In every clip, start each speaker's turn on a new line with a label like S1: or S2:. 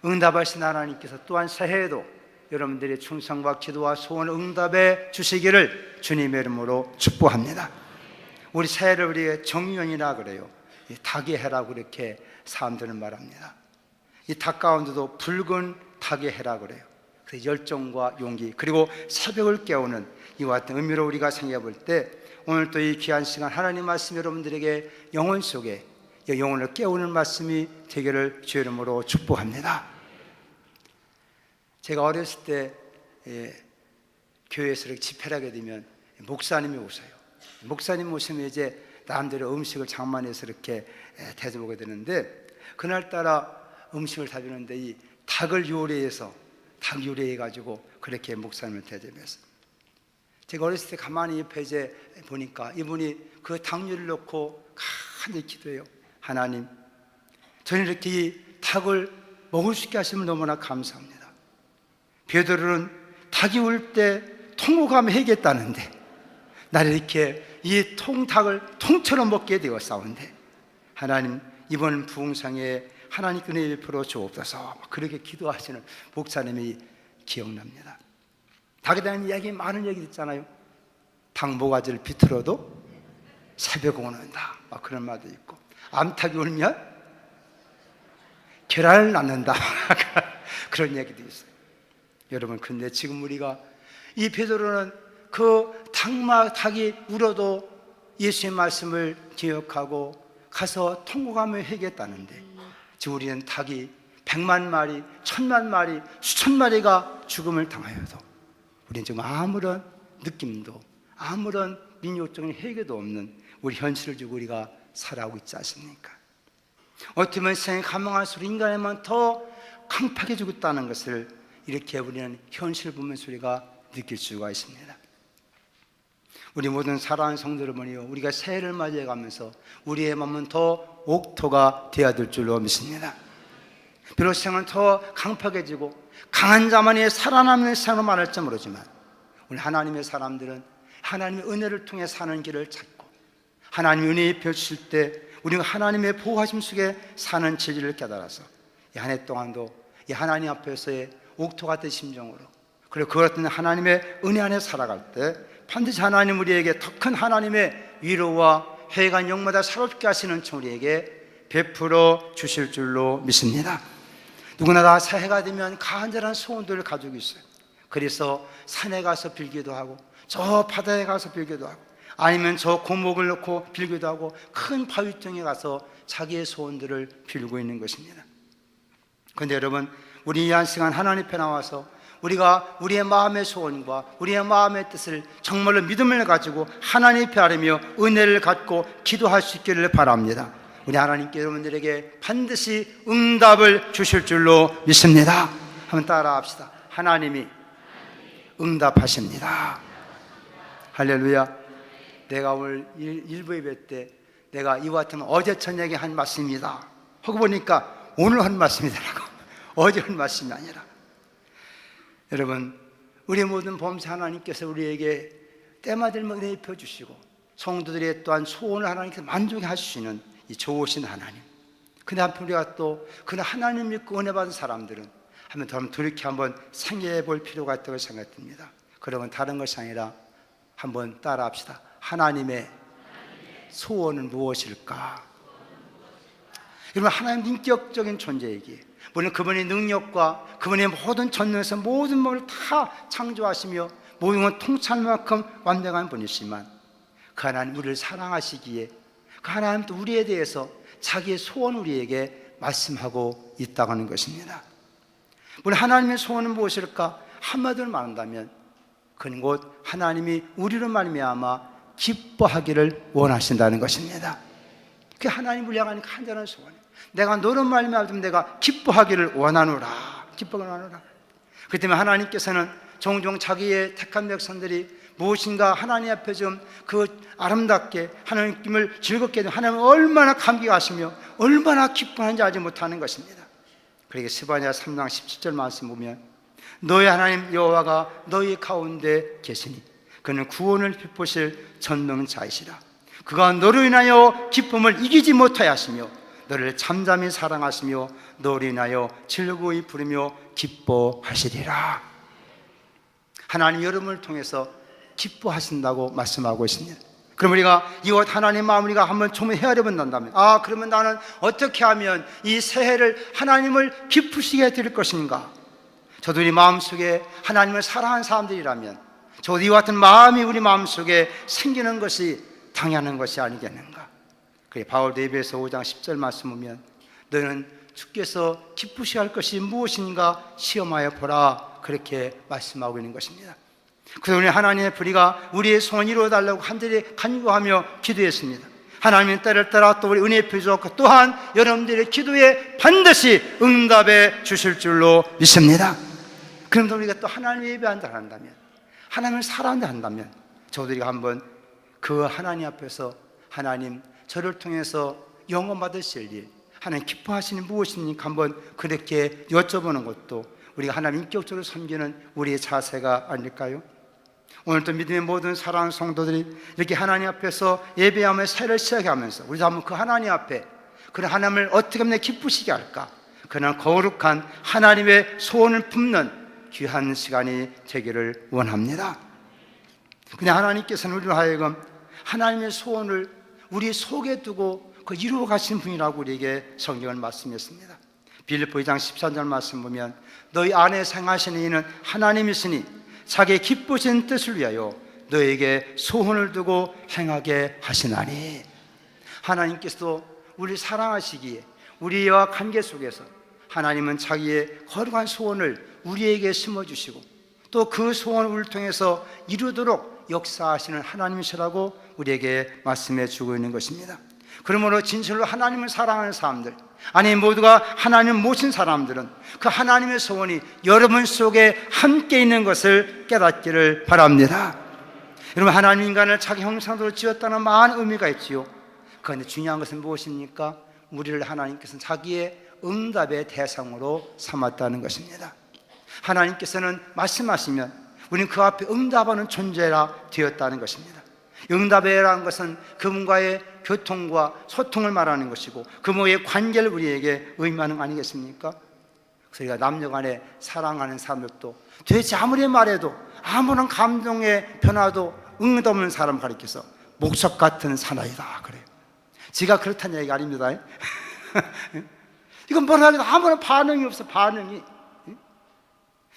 S1: 응답하신 하나님께서 또한 새해에도 여러분들의 충성과 기도와 소원 응답해 주시기를 주님의 이름으로 축복합니다. 우리 새해를 우리의 정년이라 그래요. 닭의 해라고 이렇게 사람들은 말합니다. 이 닭 가운데도 붉은 닭의 해라 그래요. 그래서 열정과 용기, 그리고 새벽을 깨우는 이와 같은 의미로 우리가 생각해 볼 때, 오늘 또 이 귀한 시간 하나님 말씀 여러분들에게 영혼 속에 영혼을 깨우는 말씀이 되기를 주의 이름으로 축복합니다. 제가 어렸을 때 교회에서 이렇게 집회를 하게 되면 목사님이 오세요. 목사님 오시면 이제 남들의 음식을 장만해서 이렇게 대접하게 되는데, 그날따라 음식을 다 주는데 이 닭을 요리해서 닭 요리해가지고 그렇게 목사님을 대접했어요. 제가 어렸을 때 가만히 옆에 이제 보니까 이분이 그 닭 요리를 놓고 간절히 기도해요. 하나님, 저는 이렇게 이 닭을 먹을 수 있게 하시면 너무나 감사합니다. 베드로는 닭이 올 때 통곡하며 해겠다는데 나를 이렇게 이 닭을 통째로 먹게 되었사온데, 하나님 이번 부흥상에 하나님 은혜 베풀어 주옵소서. 그렇게 기도하시는 목사님이 기억납니다. 닭에 대한 이야기, 많은 얘기 있잖아요. 닭 모가지를 비틀어도 새벽 오는다, 막 그런 말도 있고, 암탉이 울면 계란을 낳는다 그런 얘기도 있어요. 여러분, 근데 지금 우리가 이 베드로는 그 닭이 울어도 예수의 말씀을 기억하고 가서 통곡하며 회개했다는데, 지금 우리는 닭이 100만 마리, 1000만 마리, 수천 마리가 죽음을 당하여도 우리는 지금 아무런 느낌도, 아무런 민족적인 회개도 없는 우리 현실을 주고 우리가 살아가고 있지 않습니까? 어떻게 보면 세상에 감망할수록 인간에만 더 강팍해지고 있다는 것을 이렇게 우리는 현실을 보면서 우리가 느낄 수가 있습니다. 우리 모든 사랑하는 성도들 보니요, 우리가 새해를 맞이해 가면서 우리의 마음은 더 옥토가 되어야 될 줄로 믿습니다. 비록 세상은 더 강팍해지고 강한 자만이 살아남는 세상으로 말할지 모르지만, 우리 하나님의 사람들은 하나님의 은혜를 통해 사는 길을 찾고 하나님의 은혜에 펼칠 때 우리가 하나님의 보호하심 속에 사는 진리를 깨달아서 이 한 해 동안도 이 하나님 앞에서의 옥토 같은 심정으로, 그리고 그 같은 하나님의 은혜 안에 살아갈 때 반드시 하나님 우리에게 더 큰 하나님의 위로와 회개한 영마다 새롭게 하시는 우리에게 베풀어 주실 줄로 믿습니다. 누구나 다 새해가 되면 간절한 소원들을 가지고 있어요. 그래서 산에 가서 빌기도 하고, 저 바다에 가서 빌기도 하고, 아니면 저 고목을 놓고 빌기도 하고, 큰 바위등에 가서 자기의 소원들을 빌고 있는 것입니다. 그런데 여러분, 우리 이 한 시간 하나님 앞에 나와서 우리가 우리의 마음의 소원과 우리의 마음의 뜻을 정말로 믿음을 가지고 하나님 앞에 아뢰며 은혜를 갖고 기도할 수 있기를 바랍니다. 우리 하나님께 여러분들에게 반드시 응답을 주실 줄로 믿습니다. 한번 따라 합시다. 하나님이 응답하십니다. 할렐루야. 내가 오늘 일부 예배 때 내가 이와 같은 어제 저녁에 한 말씀입니다 하고 보니까 오늘 한 말씀이더라고. 어제 한 말씀이 아니라. 여러분, 우리 모든 범사 하나님께서 우리에게 때마다 은혜 입혀주시고 성도들의 또한 소원을 하나님께서 만족해 하시는 이 좋으신 하나님, 근데 한편 우리가 또 그 하나님 믿고 은혜 받은 사람들은 한번 돌이켜 한번 생각해 볼 필요가 있다고 생각됩니다. 그러면 다른 것이 아니라 한번 따라 합시다. 하나님의 소원은 무엇일까? 여러분, 하나님 인격적인 존재이기에, 물론 그분의 능력과 그분의 모든 전능에서 모든 것을 다 창조하시며 모든 걸 통찰할 만큼 완벽한 분이시지만, 그 하나님 우리를 사랑하시기에 그 하나님 또 우리에 대해서 자기의 소원 우리에게 말씀하고 있다고 하는 것입니다. 물론 하나님의 소원은 무엇일까? 한마디로 말한다면 그는 곧 하나님이 우리로 말미암아 기뻐하기를 원하신다는 것입니다. 그게 하나님을 향한 간절한 소원이에요. 내가 너로 말미암아 내가 기뻐하기를 원하노라. 기뻐하기를 원하노라. 그렇기 때문에 하나님께서는 종종 자기의 택한 백성들이 무엇인가 하나님 앞에 좀 그 아름답게 하나님을 즐겁게 해도 하나님은 얼마나 감격하시며 얼마나 기뻐하는지 알지 못하는 것입니다. 그러게 스바냐 3장 17절 말씀 보면, 너희 하나님 여호와가 너희 가운데 계시니 그는 구원을 베푸실 전능자이시라. 그가 너로 인하여 기쁨을 이기지 못하여 하시며 너를 잠잠히 사랑하시며 너로 인하여 즐거이 부르며 기뻐하시리라. 하나님 여러분을 통해서 기뻐하신다고 말씀하고 있습니다. 그럼 우리가 이것 하나님 마음 우리가 한번 좀 헤아려본다면, 그러면 나는 어떻게 하면 이 새해를 하나님을 기쁘시게 드릴 것인가? 저도 우리 마음속에 하나님을 사랑하는 사람들이라면 저도 이와 같은 마음이 우리 마음속에 생기는 것이 당연한 것이 아니겠는가? 그래, 바울도 에베소 5장 10절 말씀 보면 너는 주께서 기쁘시게 할 것이 무엇인가 시험하여 보라, 그렇게 말씀하고 있는 것입니다. 그래서 우리 하나님의 불의가 우리의 소원 이루어달라고 간절히 간구하며 기도했습니다. 하나님의 때를 따라 또 우리 은혜 베푸셨고 또한 여러분들의 기도에 반드시 응답해 주실 줄로 믿습니다. 그런데 우리가 또 하나님을 예배한다 한다면, 하나님을 사랑한다 한다면 저들이 한번 그 하나님 앞에서 하나님 저를 통해서 영원 받으실 일, 하나님 기뻐하시는 무엇입니까? 한번 그렇게 여쭤보는 것도 우리가 하나님 인격적으로 섬기는 우리의 자세가 아닐까요? 오늘도 믿음의 모든 사랑하는 성도들이 이렇게 하나님 앞에서 예배하며 새해를 시작하면서 우리도 한번 그 하나님 앞에 그런 하나님을 어떻게 하면 기쁘시게 할까? 그런 거룩한 하나님의 소원을 품는 귀한 시간이 되기를 원합니다. 그냥 하나님께서는 우리로 하여금 하나님의 소원을 우리 속에 두고 그 이루어 가신 분이라고 우리에게 성경을 말씀했습니다. 빌립보 2장 13절 말씀 보면 너희 안에 생하시는 이는 하나님이시니 자기의 기쁘신 뜻을 위하여 너에게 소원을 두고 행하게 하시나니. 하나님께서도 우리를 사랑하시기에 우리와 관계 속에서 하나님은 자기의 거룩한 소원을 우리에게 심어주시고 또 그 소원을 우리를 통해서 이루도록 역사하시는 하나님이시라고 우리에게 말씀해 주고 있는 것입니다. 그러므로 진실로 하나님을 사랑하는 사람들, 아니 모두가 하나님을 모신 사람들은 그 하나님의 소원이 여러분 속에 함께 있는 것을 깨닫기를 바랍니다. 여러분, 하나님 인간을 자기 형상대로 지었다는 많은 의미가 있지요. 그런데 중요한 것은 무엇입니까? 우리를 하나님께서는 자기의 응답의 대상으로 삼았다는 것입니다. 하나님께서는 말씀하시면 우리는 그 앞에 응답하는 존재라 되었다는 것입니다. 응답이라는 것은 그분과의 교통과 소통을 말하는 것이고 그분과의 관계를 우리에게 의미하는 거 아니겠습니까? 그래서 우리가 남녀간에 사랑하는 사람들도 도대체 아무리 말해도 아무런 감동의 변화도 응답 없는 사람을 가리켜서 목석 같은 사나이다 그래요. 제가 그렇다는 얘기가 아닙니다. 이건 뭐라 해도 아무런 반응이 없어. 반응이.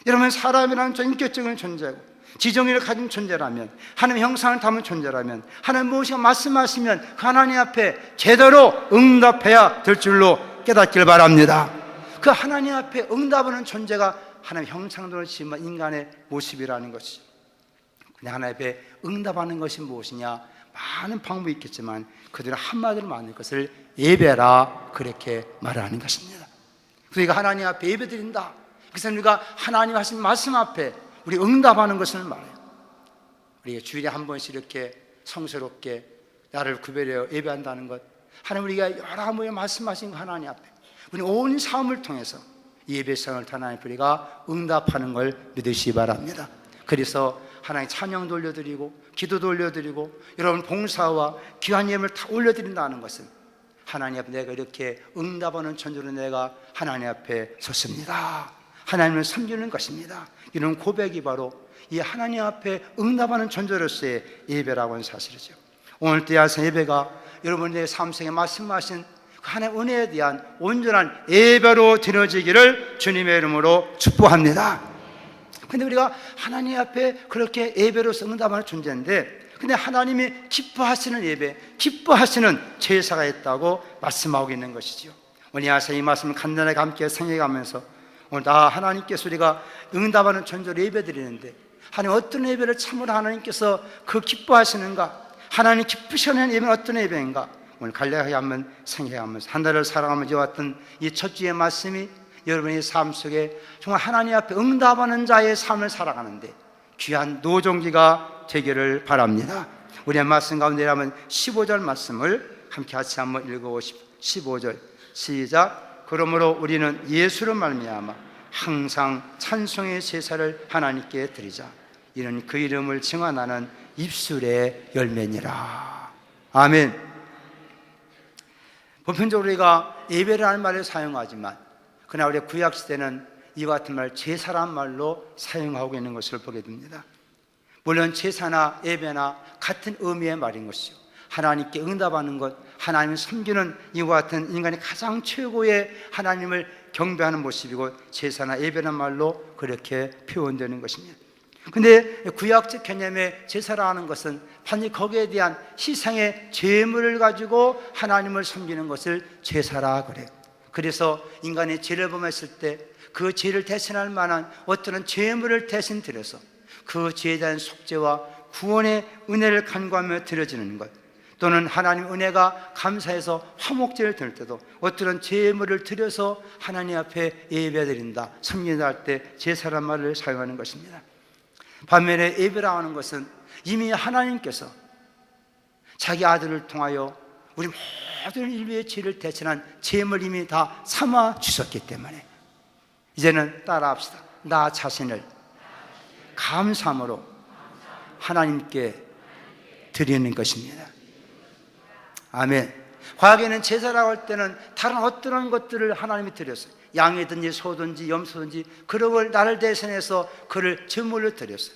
S1: 여러분, 사람이라는 인격적인 존재고 지정의를 가진 존재라면, 하나님의 형상을 담은 존재라면, 하나님 무엇인가 말씀하시면 그 하나님 앞에 제대로 응답해야 될 줄로 깨닫기를 바랍니다. 그 하나님 앞에 응답하는 존재가 하나님의 형상대로 지은 인간의 모습이라는 것이죠. 근데 하나님 앞에 응답하는 것이 무엇이냐? 많은 방법이 있겠지만 그들은 한마디로 말하는 것을 예배라, 그렇게 말하는 것입니다. 그래서 우리가 하나님 앞에 예배드린다. 그래서 우리가 하나님 하신 말씀 앞에 우리 응답하는 것을 말해요. 우리가 주일에 한 번씩 이렇게 성스럽게 나를 구별하여 예배한다는 것, 하나님 우리가 여러 번 말씀하신 그 하나님 앞에 우리 온 삶을 통해서 예배성을 하나님 우리가 응답하는 걸 믿으시기 바랍니다. 그래서 하나님 찬양도 올려드리고 기도도 올려드리고 여러분 봉사와 귀한 예물을 다 올려드린다는 것은 하나님 앞에 내가 이렇게 응답하는 존재로 내가 하나님 앞에 섰습니다, 하나님을 섬기는 것입니다. 이런 고백이 바로 이 하나님 앞에 응답하는 존재로서의 예배라고 하는 사실이죠. 오늘 때야서 예배가 여러분의 삶 속에 말씀하신 그 하나님의 은혜에 대한 온전한 예배로 드려지기를 주님의 이름으로 축복합니다. 근데 우리가 하나님 앞에 그렇게 예배로서 응답하는 존재인데, 근데 하나님이 기뻐하시는 예배, 기뻐하시는 제사가 있다고 말씀하고 있는 것이죠. 오늘 야서 이 말씀을 간단하게 함께 생각하면서 오늘 하나님께서 우리가 응답하는 존재로 예배 드리는데 하나님 어떤 예배를 참으로 하나님께서 그 기뻐하시는가, 하나님 기쁘시는 예배는 어떤 예배인가, 오늘 간략하게 한번 생각하면서 한 달을 살아가면서 왔던 이 첫 주의 말씀이 여러분의 삶 속에 정말 하나님 앞에 응답하는 자의 삶을 살아가는데 귀한 노종기가 되기를 바랍니다. 우리의 말씀 가운데 한번 15절 말씀을 함께 같이 한번 읽어보십시오. 15절 시작. 그러므로 우리는 예수로 말미암아 항상 찬송의 제사를 하나님께 드리자. 이는 그 이름을 증언하는 입술의 열매니라. 아멘. 보편적으로 우리가 예배라는 말을 사용하지만 그러나 우리 구약시대는 이와 같은 말 제사란 말로 사용하고 있는 것을 보게 됩니다. 물론 제사나 예배나 같은 의미의 말인 것이요, 하나님께 응답하는 것, 하나님을 섬기는 이와 같은 인간의 가장 최고의 하나님을 경배하는 모습이고, 제사나 예배란 말로 그렇게 표현되는 것입니다. 근데 구약적 개념의 제사라는 것은 반드시 거기에 대한 희생의 제물을 가지고 하나님을 섬기는 것을 제사라 그래요. 그래서 인간의 죄를 범했을 때 그 죄를 대신할 만한 어떤 제물을 대신 드려서 그 죄에 대한 속죄와 구원의 은혜를 간구하며 드려지는 것, 또는 하나님 은혜가 감사해서 화목제를 드릴 때도 어떤 제물을 드려서 하나님 앞에 예배드린다, 섬긴다 할 때 제사란 말을 사용하는 것입니다. 반면에 예배라 하는 것은 이미 하나님께서 자기 아들을 통하여 우리 모든 인류의 죄를 대신한 제물 이미 다 삼아 주셨기 때문에 이제는 따라합시다. 나 자신을 감사함으로 하나님께 드리는 것입니다. 아멘. 과거에는 제사라고 할 때는 다른 어떠한 것들을 하나님이 드렸어요. 양이든지 소든지 염소든지 그런 걸 나를 대신해서 그를 제물로 드렸어요.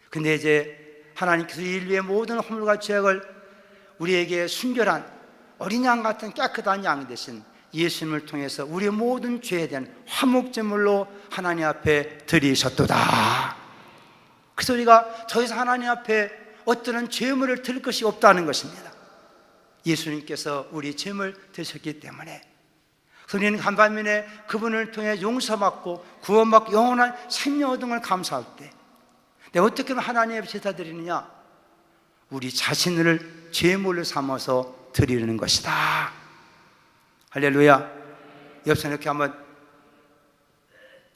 S1: 근데 이제 하나님께서 인류의 모든 허물과 죄악을 우리에게 순결한 어린 양 같은 깨끗한 양 대신 예수님을 통해서 우리의 모든 죄에 대한 화목제물로 하나님 앞에 드리셨도다. 그래서 우리가 더 이상 하나님 앞에 어떤 제물을 드릴 것이 없다는 것입니다. 예수님께서 우리 죄물 드셨기 때문에. 우리는 한반면에 그분을 통해 용서받고 구원받고 영원한 생명 얻은 걸 감사할 때 내가 어떻게 하면 하나님 앞에 제사 드리느냐? 우리 자신을 제물로 삼아서 드리는 것이다. 할렐루야. 옆서 이렇게 한번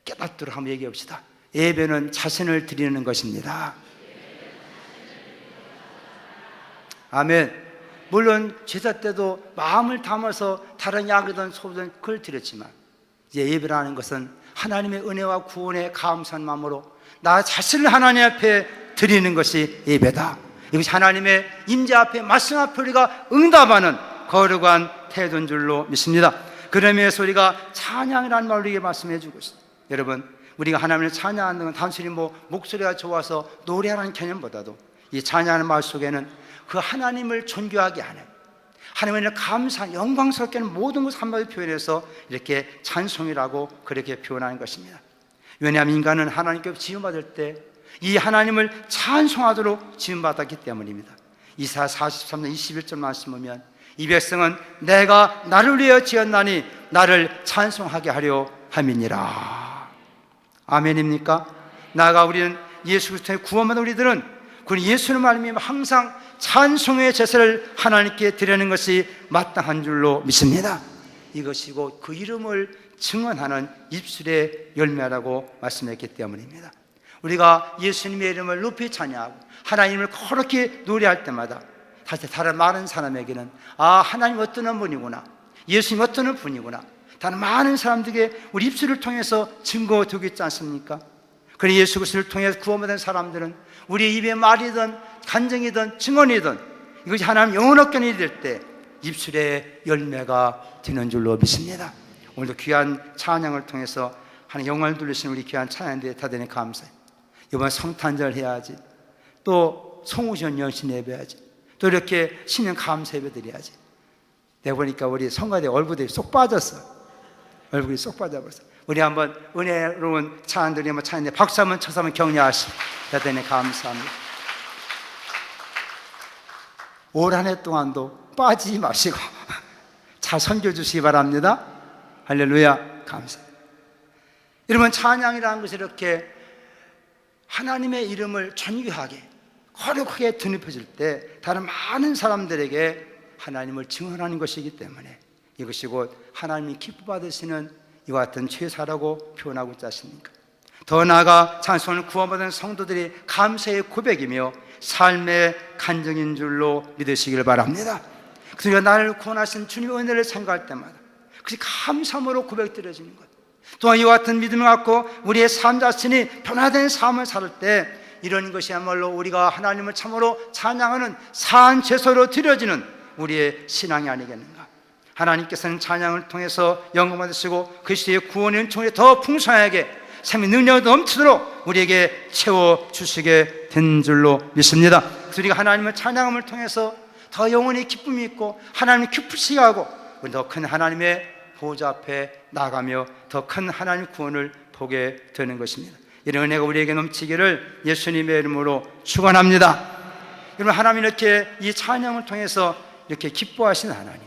S1: 깨닫도록 한번 얘기해 봅시다. 예배는 자신을 드리는 것입니다. 아멘. 물론 제사 때도 마음을 담아서 다른 양이든 소든 그걸 드렸지만 이제 예배라는 것은 하나님의 은혜와 구원에 감사한 마음으로 나 자신을 하나님 앞에 드리는 것이 예배다. 이것이 하나님의 임재 앞에 말씀 앞에 우리가 응답하는 거룩한 태도인 줄로 믿습니다. 그러면서 우리가 찬양이라는 말로 우리에게 말씀해 주고 있습니다. 여러분, 우리가 하나님을 찬양하는 건 단순히 목소리가 좋아서 노래하는 개념보다도 이 찬양하는 말 속에는 그 하나님을 존귀하게 하는, 하나님을 감사, 영광스럽게 하는 모든 것을 한마디로 표현해서 이렇게 찬송이라고 그렇게 표현하는 것입니다. 왜냐하면 인간은 하나님께 지음받을 때 이 하나님을 찬송하도록 지음받았기 때문입니다. 이사야 43장 21절 말씀 보면 이 백성은 내가 나를 위하여 지었나니 나를 찬송하게 하려 함이니라. 아멘입니까? 나아가 우리는 예수 그리스도의 구원받은 우리들은 그 예수를 말미암아 항상 찬송의 제사를 하나님께 드리는 것이 마땅한 줄로 믿습니다. 이것이고 그 이름을 증언하는 입술의 열매라고 말씀했기 때문입니다. 우리가 예수님의 이름을 높이 찬양하고 하나님을 거룩히 노래할 때마다 사실 다른 많은 사람에게는 하나님 어떤 분이구나, 예수님 어떤 분이구나, 다른 많은 사람들에게 우리 입술을 통해서 증거되고 있지 않습니까? 그리고 예수 그리스도를 통해서 구원받은 사람들은 우리 입의 말이든 간증이든 증언이든 이것이 하나님 영원하게 될 때 입술의 열매가 되는 줄로 믿습니다. 오늘도 귀한 찬양을 통해서 하나님 영광을 돌리신 우리 귀한 찬양들에 다대니 감사해요. 이번 성탄절 해야지, 또 송우시원 연신 예배해야지, 또 이렇게 신년 감사 예배 드려야지. 내가 보니까 우리 성가대 얼굴이 쏙 빠졌어. 얼굴이 쏙 빠져버렸어. 우리 한번 은혜로운 찬양들이 한번 찬양인데 박수 한번 쳐서 한번 격려하시고 대단히 감사합니다. 올 한 해 동안도 빠지지 마시고 잘 섬겨주시기 바랍니다. 할렐루야. 감사합니다. 여러분, 찬양이라는 것이 이렇게 하나님의 이름을 존귀하게 거룩하게 드높여질 때 다른 많은 사람들에게 하나님을 증언하는 것이기 때문에 이것이 곧 하나님이 기뻐받으시는 이와 같은 제사라고 표현하고 있지 않습니까? 더 나아가 찬송을 구원받은 성도들이 감사의 고백이며 삶의 간증인 줄로 믿으시길 바랍니다. 그래서 우리가 나를 구원하신 주님의 은혜를 생각할 때마다 그것이 감사함으로 고백드려지는 것, 또한 이와 같은 믿음을 갖고 우리의 삶 자신이 변화된 삶을 살 때 이런 것이야말로 우리가 하나님을 참으로 찬양하는 산 제사로 드려지는 우리의 신앙이 아니겠는가. 하나님께서는 찬양을 통해서 영광 받으시고 그리스도의 구원의 은총을 더 풍성하게 삶의 능력이 넘치도록 우리에게 채워주시게 된 줄로 믿습니다. 그래서 우리가 하나님의 찬양함을 통해서 더 영원히 기쁨이 있고 하나님을 기쁘시게 하고 더 큰 하나님의 보좌 앞에 나가며 더 큰 하나님의 구원을 보게 되는 것입니다. 이런 은혜가 우리에게 넘치기를 예수님의 이름으로 축원합니다. 여러분, 하나님이 이렇게 이 찬양을 통해서 이렇게 기뻐하시는 하나님,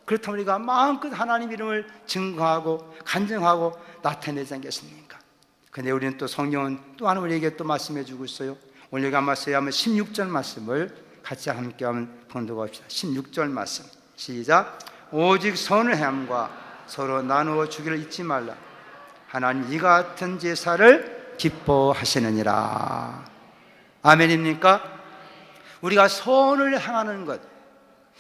S1: 그렇다면 우리가 마음껏 하나님 이름을 증거하고 간증하고 나타내지 않겠습니까? 근데 우리는 또 성경은 또 하나 우리에게 또 말씀해 주고 있어요. 오늘 여기 한번 16절 말씀을 같이 함께 한번 봉독합시다. 16절 말씀 시작. 오직 선을 행함과 서로 나누어 주기를 잊지 말라. 하나님 이 같은 제사를 기뻐하시느니라. 아멘입니까? 우리가 선을 행하는 것,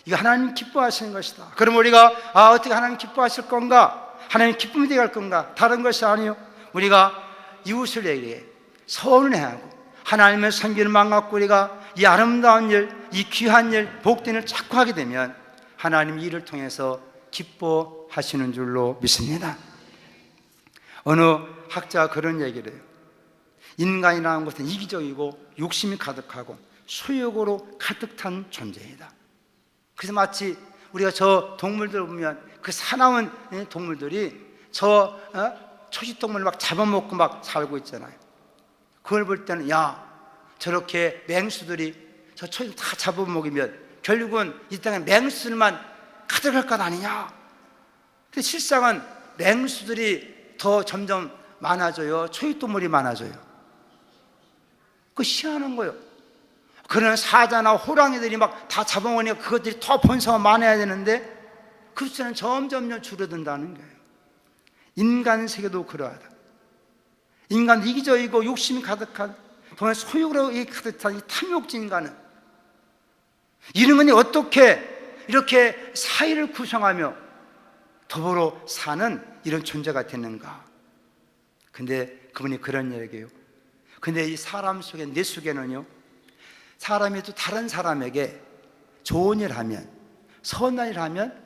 S1: 이거 하나님 기뻐하시는 것이다. 그럼 우리가 어떻게 하나님 기뻐하실 건가? 하나님 기쁨이 되게 할 건가? 다른 것이 아니요, 우리가 이웃을 위해 선을 행하고 하나님의 섬기는 마음 갖고 우리가 이 아름다운 일, 이 귀한 일, 복된 일을 자꾸 하게 되면 하나님 이 일을 통해서 기뻐하시는 줄로 믿습니다. 어느 학자가 그런 얘기를 해요. 인간이라는 것은 이기적이고 욕심이 가득하고 소욕으로 가득 찬 존재이다. 그래서 마치 우리가 저 동물들 보면 그 사나운 동물들이 저 초식동물을 막 잡아먹고 막 살고 있잖아요. 그걸 볼 때는 야, 저렇게 맹수들이 저 초식 다 잡아먹으면 결국은 이 땅에 맹수들만 가득할 것 아니냐. 근데 실상은 맹수들이 더 점점 많아져요. 초식동물이 많아져요. 그거 희한한 거예요. 그런 사자나 호랑이들이 막 다 잡아먹으니까 그것들이 더 번성하고 많아야 되는데 그 숫자는 점점 줄어든다는 거예요. 인간 세계도 그러하다. 인간 이기적이고 욕심이 가득한, 정말 소욕으로 가득한 이 탐욕진 인간은 이런 분이 어떻게 이렇게 사회를 구성하며 더불어 사는 이런 존재가 됐는가? 근데 그분이 그런 얘기예요. 근데 이 사람 속에, 내 속에는요, 사람이 또 다른 사람에게 좋은 일 하면, 선한 일 하면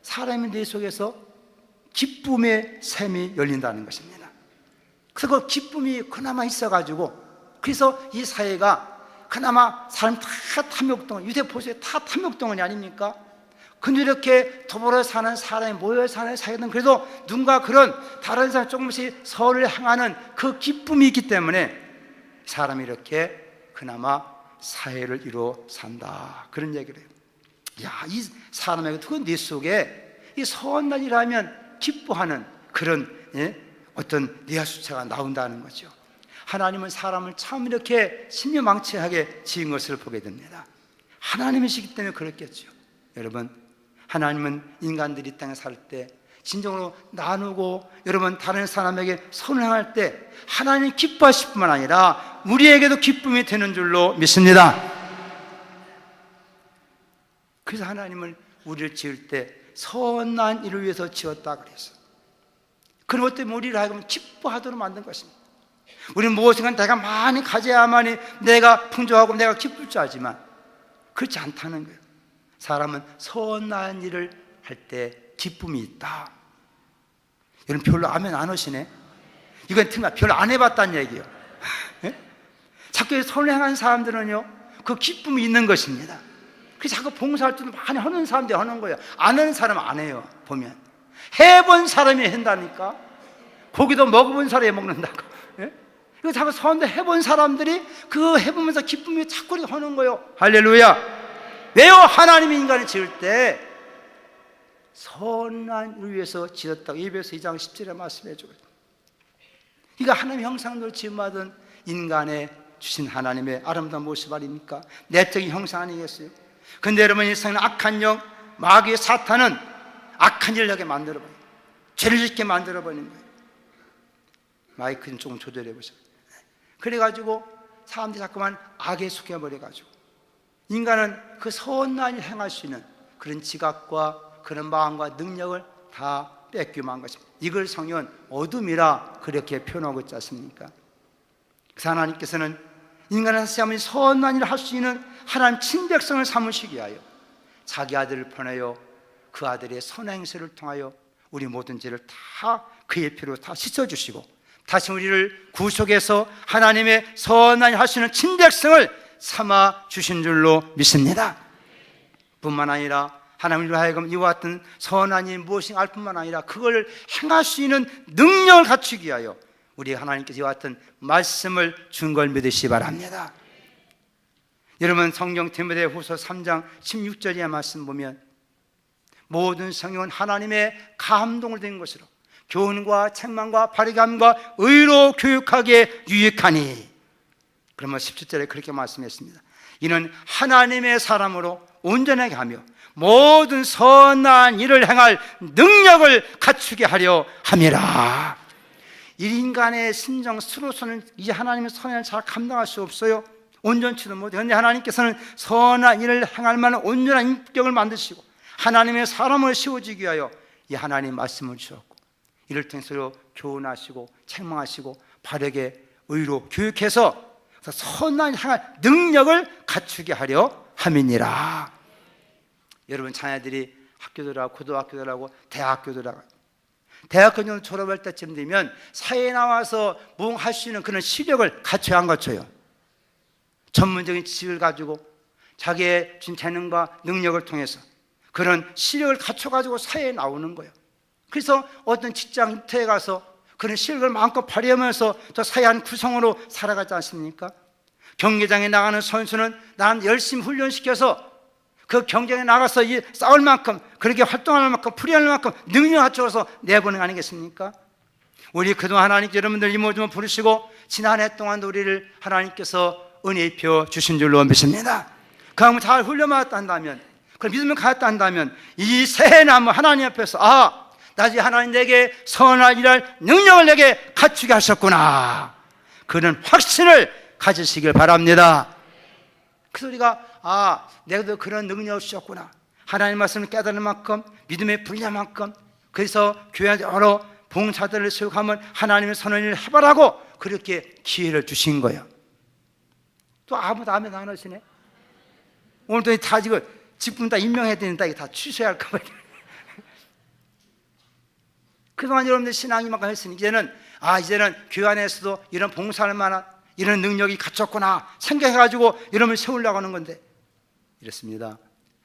S1: 사람이 내 속에서 기쁨의 샘이 열린다는 것입니다. 그래서 그 기쁨이 그나마 있어가지고, 그래서 이 사회가 그나마 사람 다 탐욕덩어리, 유대포수에 다 탐욕덩어리 아닙니까? 근데 이렇게 더불어 사는 사람이 모여 사는 사회는 그래도 누군가 그런 다른 사람 조금씩 선을 향하는 그 기쁨이 있기 때문에 사람이 이렇게 그나마 사회를 이루어 산다, 그런 얘기를 해요. 야, 이 사람에게 그 내 속에 이 선한 일 하면 기뻐하는 그런 어떤 뇌하 수체가 나온다는 거죠. 하나님은 사람을 참 이렇게 신묘망치하게 지은 것을 보게 됩니다. 하나님이시기 때문에 그렇겠죠. 여러분, 하나님은 인간들이 이 땅에 살 때 진정으로 나누고 여러분 다른 사람에게 선을 행할 때 하나님 기뻐하실 뿐만 아니라 우리에게도 기쁨이 되는 줄로 믿습니다. 그래서 하나님은 우리를 지을 때 선한 일을 위해서 지었다 그랬어요. 그런 것 때문에 우리를 하여금 기뻐하도록 만든 것입니다. 우리는 무엇인가 내가 많이 가져야만이 내가 풍족하고 내가 기쁠 줄 알지만 그렇지 않다는 거예요. 사람은 선한 일을 할 때 기쁨이 있다. 여러분 별로 아멘 안 하시네. 이건 정말 별로 안 해봤다는 얘기예요. 자꾸 선을 행한 사람들은요, 그 기쁨이 있는 것입니다. 그래서 자꾸 봉사활동도 많이 하는 사람들이 하는 거예요. 안 하는 사람은 안 해요. 보면 해본 사람이 한다니까. 고기도 먹어본 사람이 먹는다고. 이거 자꾸 선도 해본 사람들이 그 해보면서 기쁨이 자꾸 이렇게 하는 거예요. 할렐루야. 왜요? 하나님이 인간을 지을 때 선한 일을 위해서 지었다고 에베소 2장 10절에 말씀해 줘요. 이거 하나님의 형상으로 지음받은 인간의 주신 하나님의 아름다운 모습 아닙니까? 내적인 형상 아니겠어요? 근데 여러분, 이 세상에 악한 영, 마귀의 사탄은 악한 일을 하게 만들어버려요. 죄를 짓게 만들어버리는 거예요. 마이크 좀 조금 조절해 보세요. 그래가지고 사람들이 자꾸만 악에 속여버려가지고 인간은 그 선한 일을 행할 수 있는 그런 지각과 그런 마음과 능력을 다 뺏기만 것입니다. 이걸 성경은 어둠이라 그렇게 표현하고 있지 않습니까? 그래서 하나님께서는 인간의 사람이 선한 일을 할 수 있는 하나님 친백성을 삼으시기 위하여 자기 아들을 보내요 그 아들의 선한 행세를 통하여 우리 모든 죄를 다 그의 피로 다 씻어주시고 다시 우리를 구속해서 하나님의 선한 하시는 친백성을 삼아 주신 줄로 믿습니다. 뿐만 아니라 하나님으로 하여금 이와 같은 선한 일이 무엇인가 알 뿐만 아니라 그걸 행할 수 있는 능력을 갖추기 위하여 우리 하나님께서 이와 같은 말씀을 준 걸 믿으시기 바랍니다. 여러분, 성경 디모데후서 3장 16절의 말씀 보면 모든 성경은 하나님의 감동을 된 것으로 교훈과 책망과 바르게함과 의로 교육하기에 유익하니, 그러면 17절에 그렇게 말씀했습니다. 이는 하나님의 사람으로 온전하게 하며 모든 선한 일을 행할 능력을 갖추게 하려 함이라. 인간의 심정 스스로서는 이 하나님의 선한을 잘 감당할 수 없어요. 온전치도 못해. 그런데 하나님께서는 선한 일을 행할 만한 온전한 인격을 만드시고 하나님의 사람을 세워주기 위하여 이 하나님의 말씀을 주셨고 이를 통해서 교훈하시고 책망하시고 바르게 의로 교육해서 선한 행할 능력을 갖추게 하려 함이니라. 여러분, 자녀들이 학교 들어가고 고등학교 들어가고 대학교 들어가고 대학교 정도 졸업할 때쯤 되면 사회에 나와서 무엇할 수 있는 그런 시력을 갖춰야 안 갖춰요? 전문적인 지식을 가지고 자기의 재능과 능력을 통해서 그런 시력을 갖춰가지고 사회에 나오는 거예요. 그래서 어떤 직장터에 가서 그런 실력을 마음껏 발휘하면서 저 사회 한 구성으로 살아가지 않습니까? 경기장에 나가는 선수는 난 열심히 훈련시켜서 그 경쟁에 나가서 싸울 만큼 그렇게 활동할 만큼 풀이할 만큼 능력 갖춰서 내보는 거 아니겠습니까? 우리 그동안 하나님께 여러분들 이모저모 부르시고 지난 해 동안 우리를 하나님께서 은혜 입혀 주신 줄로 믿습니다. 그 한번 잘 훈련받았다 한다면, 그걸 믿으면 가졌다 한다면 이 새해 나무 하나님 앞에서 나중에 하나님 내게 선한 일할 능력을 내게 갖추게 하셨구나, 그런 확신을 가지시길 바랍니다. 그 소리가 내가도 그런 능력을 주셨구나, 하나님 말씀을 깨달을 만큼 믿음의 분야만큼, 그래서 교회 여러 봉사들을 세우면 하나님의 선한 일을 해보라고 그렇게 기회를 주신 거예요. 또 아무도 아멘 안 하시네. 오늘도 다 지금 직분 다 임명해야 되는데 이거 다 취소해야 할까 봐. 그동안 여러분들 신앙이 이만큼 했으니 이제는 교회 안에서도 이런 봉사할 만한 이런 능력이 갖췄구나 생각해가지고 여러분을 세우려고 하는 건데, 이렇습니다.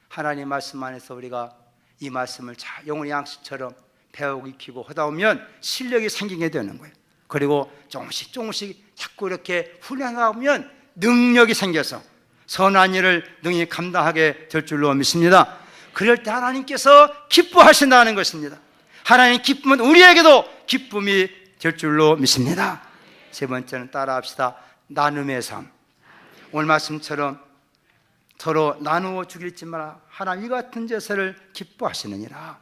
S1: 하나님 말씀 안에서 우리가 이 말씀을 잘 영혼의 양식처럼 배우고 익히고 하다 보면 실력이 생기게 되는 거예요. 그리고 조금씩 자꾸 이렇게 훈련하다 보면 능력이 생겨서 선한 일을 능히 감당하게 될 줄로 믿습니다. 그럴 때 하나님께서 기뻐하신다는 것입니다. 하나님 기쁨은 우리에게도 기쁨이 될 줄로 믿습니다. 세 번째는 따라합시다. 나눔의 삶. 오늘 말씀처럼 서로 나누어 주길지 마라. 하나님 이 같은 제사를 기뻐하시느니라.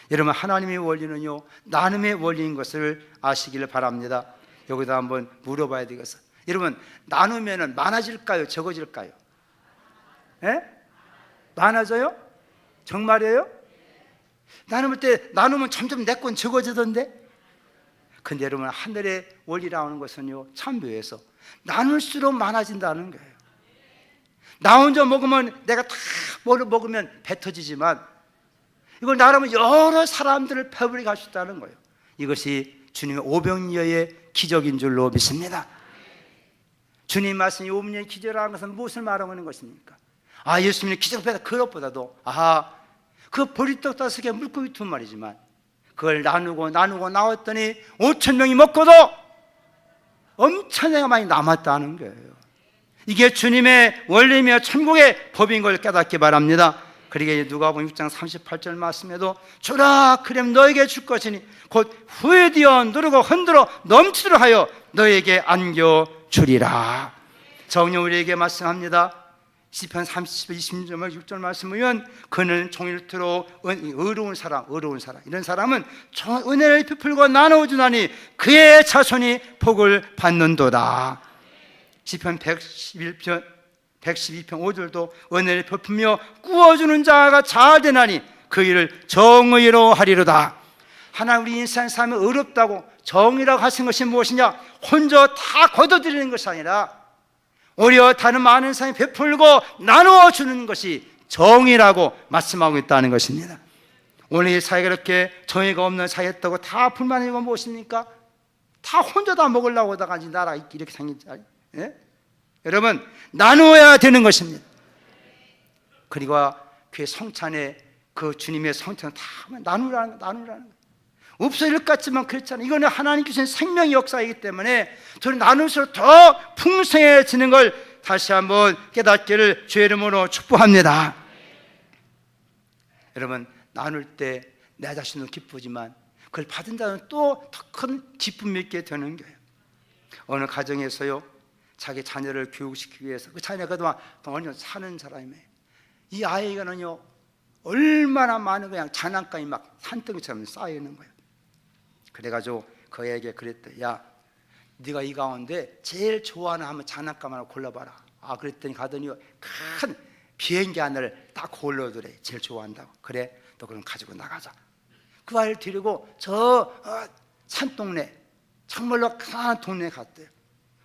S1: 여러분, 하나님의 원리는요 나눔의 원리인 것을 아시기를 바랍니다. 여기다 한번 물어봐야 되겠어요. 여러분, 나누면 많아질까요? 적어질까요? 예? 많아져요? 정말이에요? 나누면 점점 내 건 적어지던데? 근데 여러분, 하늘의 원리라는 것은요 참 묘해서 나눌수록 많아진다는 거예요. 나 혼자 먹으면 내가 다 먹으면 배 터지지만 이걸 나누면 여러 사람들을 배부르게 할 수 있다는 거예요. 이것이 주님의 오병이어의 기적인 줄로 믿습니다. 주님 말씀이 오병이어의 기적이라는 것은 무엇을 말하는 것입니까? 예수님의 기적보다 그것보다도 그 보리떡 5개 물고기 2마리지만 그걸 나누고 나왔더니 5,000명이 먹고도 엄청나게 많이 남았다는 거예요. 이게 주님의 원리며 천국의 법인 걸 깨닫기 바랍니다. 그러게 누가복음 6장 38절 말씀에도 주라 그럼 너에게 줄 것이니 곧 후회되어 누르고 흔들어 넘치도록 하여 너에게 안겨주리라. 성령 우리에게 말씀합니다. 시편 30편 26절 말씀을 그는 종일토록 의로운 사람 이런 사람은 은혜를 베풀고 나누어주나니 그의 자손이 복을 받는도다. 시편 112편 5절도 은혜를 베풀며 구워주는 자가 잘 되나니 그 일을 정의로 하리로다. 하나님 우리 인생 삶이 어렵다고 정의라고 하신 것이 무엇이냐? 혼자 다 거둬들이는 것이 아니라 오히려 다른 많은 사람이 베풀고 나누어 주는 것이 정의라고 말씀하고 있다는 것입니다. 오늘 이 사회가 이렇게 정의가 없는 사회였다고 다 불만인 건 무엇입니까? 다 혼자 다 먹으려고 하다가 나라 이렇게 생긴지. 예? 여러분, 나누어야 되는 것입니다. 그리고 그 성찬에 그 주님의 성찬을 다 나누라는 거예요. 없어질 것 같지만 그렇잖아요. 이거는 하나님께 주신 생명의 역사이기 때문에 저는 나눌수록 더 풍성해지는 걸 다시 한번 깨닫기를 주의 이름으로 축복합니다. 여러분, 나눌 때 내 자신도 기쁘지만 그걸 받은 자는 또 더 큰 기쁨이 있게 되는 거예요. 어느 가정에서요, 자기 자녀를 교육시키기 위해서 그 자녀가 그동안 어느 사는 사람이에요. 이 아이가는요, 얼마나 많은 그냥 장난감이 막 산더미처럼 쌓여있는 거예요. 그래가지고 그 애에게 그랬대. 야, 네가 이 가운데 제일 좋아하는 한번 장난감 하나 골라봐라. 그랬더니 가더니 큰 비행기 하나를 딱 골라더래. 제일 좋아한다고. 그래, 너 그럼 가지고 나가자. 그 아이를 데리고 저 산동네, 정말로 큰 동네에 갔대요.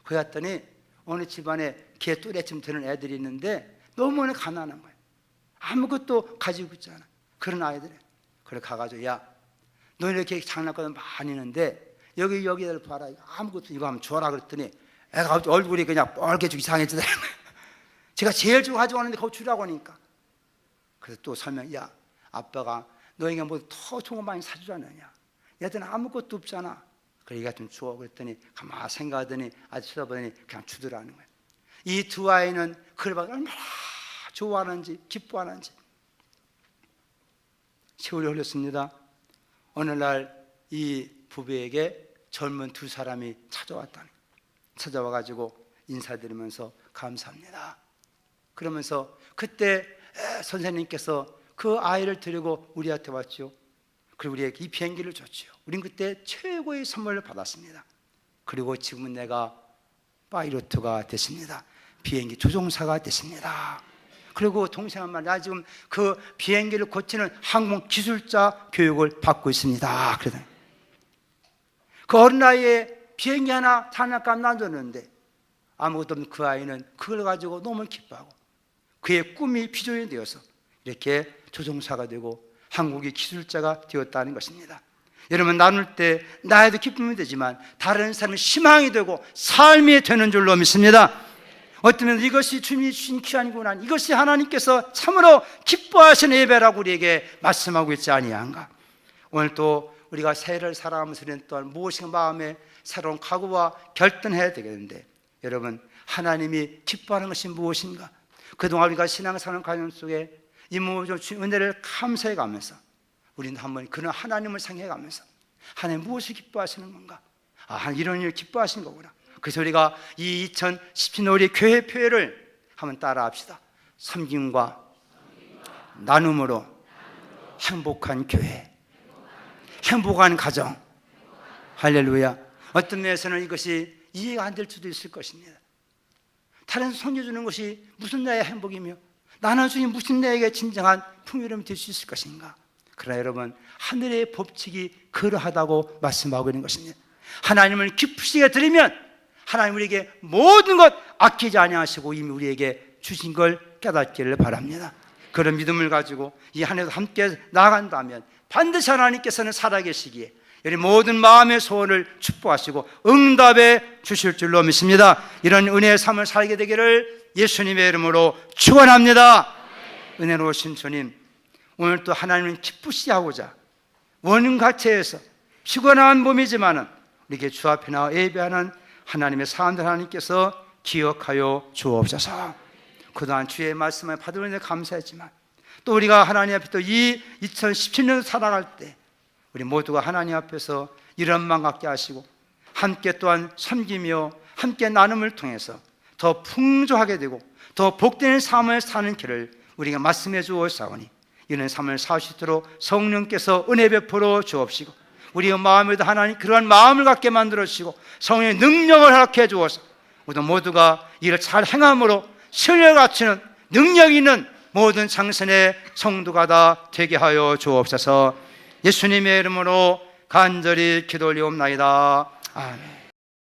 S1: 거기 갔더니 어느 집안에 걔 또래쯤 되는 애들이 있는데 너무나 가난한 거예요. 아무것도 가지고 있잖아. 그런 아이들이. 그래 가가지고, 야, 너 이렇게 장난감 많이 있는데 여기를 봐라. 아무것도 이거 한번 줘라. 그랬더니 애가 얼굴이 그냥 뻘개죽 이상해지더라는 거예요. 제가 제일 가져가는데 그거 주라고 하니까. 그래서 또 설명, 야, 아빠가 너에게 뭐 더 좋은 거 많이 사주잖느냐. 얘들은 아무것도 없잖아. 그래, 이가 좀 줘. 그랬더니 가만히 생각하더니 아주 쳐다보더니 그냥 주더라는 거예요. 이 두 아이는 그걸 봐 얼마나 좋아하는지 기뻐하는지. 세월이 흘렀습니다. 어느 날 이 부부에게 젊은 두 사람이 찾아와가지고 인사드리면서 감사합니다. 그러면서 그때 선생님께서 그 아이를 데리고 우리한테 왔죠. 그리고 우리에게 이 비행기를 줬죠. 우린 그때 최고의 선물을 받았습니다. 그리고 지금은 내가 파이로트가 됐습니다. 비행기 조종사가 됐습니다. 그리고 동생한 말, 나 지금 그 비행기를 고치는 항공 기술자 교육을 받고 있습니다. 그러더니 그 어린 나이에 비행기 하나 장난감 놔줬는데 아무것도 없는 그 아이는 그걸 가지고 너무 기뻐하고 그의 꿈이 비전이 되어서 이렇게 조종사가 되고 항공기 기술자가 되었다는 것입니다. 여러분, 나눌 때 나에도 기쁨이 되지만 다른 사람의 희망이 되고 삶이 되는 줄로 믿습니다. 어쩌면 이것이 주님이 주신 귀한구나, 이것이 하나님께서 참으로 기뻐하시는 예배라고 우리에게 말씀하고 있지 아니한가. 오늘 또 우리가 새해를 살아가면서 또한 무엇인가 마음에 새로운 각오와 결단해야 되겠는데, 여러분, 하나님이 기뻐하는 것이 무엇인가? 그동안 우리가 신앙생활 과정 속에 이 모든 은혜를 감사해 가면서 우리는 한번 그런 하나님을 생각해 가면서 하나님 무엇을 기뻐하시는 건가? 이런 일 기뻐하시는 거구나. 그래서 우리가 이 2017년 우리 교회 표회를 한번 따라 합시다. 섬김과 나눔으로 행복한 교회, 행복한 가정. 할렐루야. 어떤 면에서는 이것이 이해가 안 될 수도 있을 것입니다. 다른 섬겨주는 것이 무슨 나의 행복이며 나눠주니 무슨 나에게 진정한 풍요로움이 될 수 있을 것인가. 그러나 여러분, 하늘의 법칙이 그러하다고 말씀하고 있는 것입니다. 하나님을 기쁘시게 드리면 하나님 우리에게 모든 것 아끼지 아니하시고 이미 우리에게 주신 걸 깨닫기를 바랍니다. 그런 믿음을 가지고 이 한 해도 함께 나아간다면 반드시 하나님께서는 살아계시기에 우리 모든 마음의 소원을 축복하시고 응답해 주실 줄로 믿습니다. 이런 은혜의 삶을 살게 되기를 예수님의 이름으로 축원합니다. 은혜로우신 주님, 오늘 또 하나님을 기쁘시게 하고자 원가체에서 피곤한 몸이지만은 우리에게 주 앞에 나와 예배하는 하나님의 사람들 하나님께서 기억하여 주옵소서. 그동안 주의 말씀을 받은 은혜 감사했지만 또 우리가 하나님 앞에 또 이 2017년 살아갈 때 우리 모두가 하나님 앞에서 이런 마음 갖게 하시고 함께 또한 섬기며 함께 나눔을 통해서 더 풍조하게 되고 더 복되는 삶을 사는 길을 우리가 말씀해 주옵사오니 이런 삶을 살 수 있도록 성령께서 은혜 베풀어 주옵시고 우리의 마음에도 하나님 그러한 마음을 갖게 만들어 주시고 성령의 능력을 허락해 주옵소서. 우리 모두가 이를 잘 행함으로 신뢰를 갖추는 능력 있는 모든 장선의 성도가 다 되게 하여 주옵소서. 예수님의 이름으로 간절히 기도 올리옵나이다. 아멘.